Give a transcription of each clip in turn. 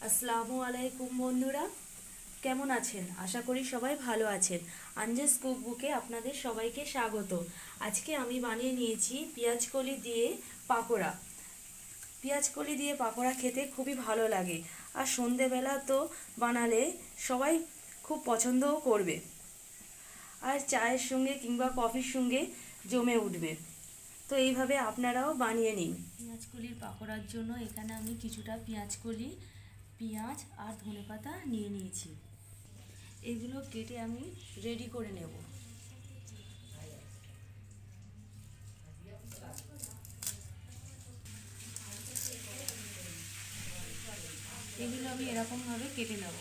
আসসালামু আলাইকুম বন্ধুরা, কেমন আছেন? আশা করি সবাই ভালো আছেন। আঞ্জেস কুকবুকে আপনাদের সবাইকে স্বাগত। আজকে আমি বানিয়ে নিয়েছি পেঁয়াজকলি দিয়ে পাকোড়া। পেঁয়াজকলি দিয়ে পাকোড়া খেতে খুবই ভালো লাগে, আর সন্ধেবেলা তো বানালে সবাই খুব পছন্দও করবে, আর চায়ের সঙ্গে কিংবা কফির সঙ্গে জমে উঠবে। তো এইভাবে আপনারাও বানিয়ে নিন। পেঁয়াজকলির পাকোড়ার জন্য এখানে আমি কিছুটা পেঁয়াজকলি, পেঁয়াজ আর ধনেপাতা নিয়ে নিয়েছি। এগুলো কেটে আমি রেডি করে নেব। এগুলো আমি এরকমভাবে কেটে নেব।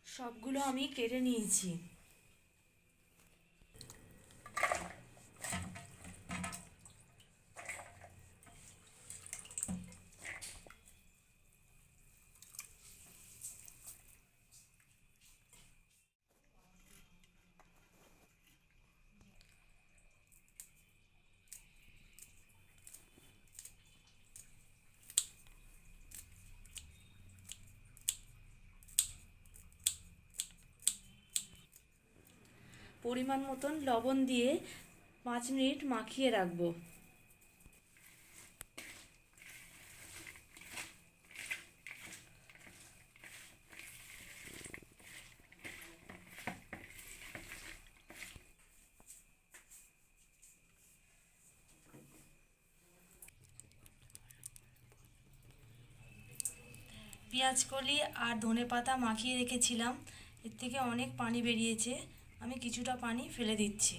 সবগুলো আমি কেটে নিয়েছি। পরিমাণ মতন লবণ দিয়ে 5 মিনিট মাখিয়ে রাখবো। পেঁয়াজকলি আর ধনেপাতা মাখিয়ে রেখেছিলাম, এর থেকে অনেক পানি বেরিয়েছে। আমি কিছুটা পানি ফেলে দিচ্ছি।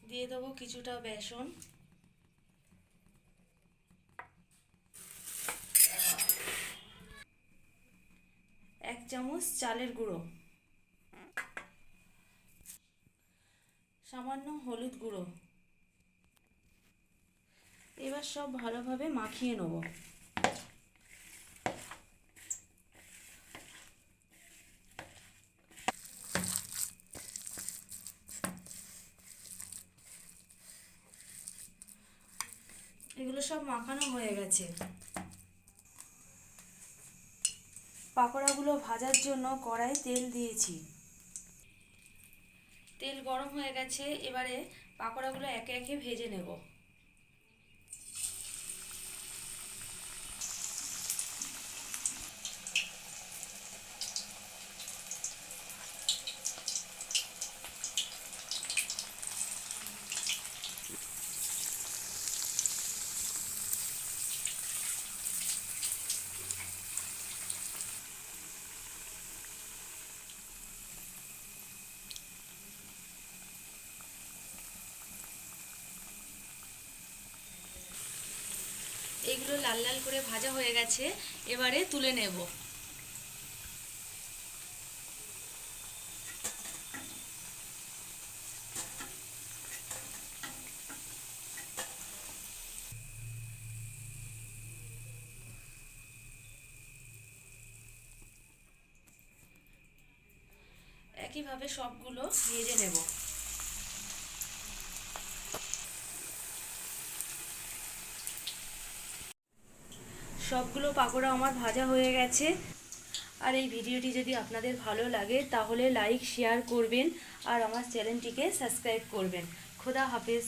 দিয়ে দেবো কিছুটা বেসন, 1 চামচ চালের গুঁড়ো, সামান্য হলুদ গুঁড়ো। এবার সব ভালোভাবে মাখিয়ে নেব। এগুলো সব মাখানো হয়ে গেছে। পাকোড়াগুলো ভাজার জন্য কড়াই তেল দিয়েছি। তেল গরম হয়ে গেছে, এবারে পাকোড়াগুলো একে একে ভেজে নেব। এগুলো লাল লাল করে ভাজা হয়ে গেছে, এবারে তুলে নেব। একইভাবে সবগুলো ভেজে নেব। সবগুলো পাকোড়া আমার ভাজা হয়ে গেছে। আর এই ভিডিওটি যদি আপনাদের ভালো লাগে তাহলে লাইক শেয়ার করবেন, আর আমার চ্যানেলটিকে সাবস্ক্রাইব করবেন। খোদা হাফেজ।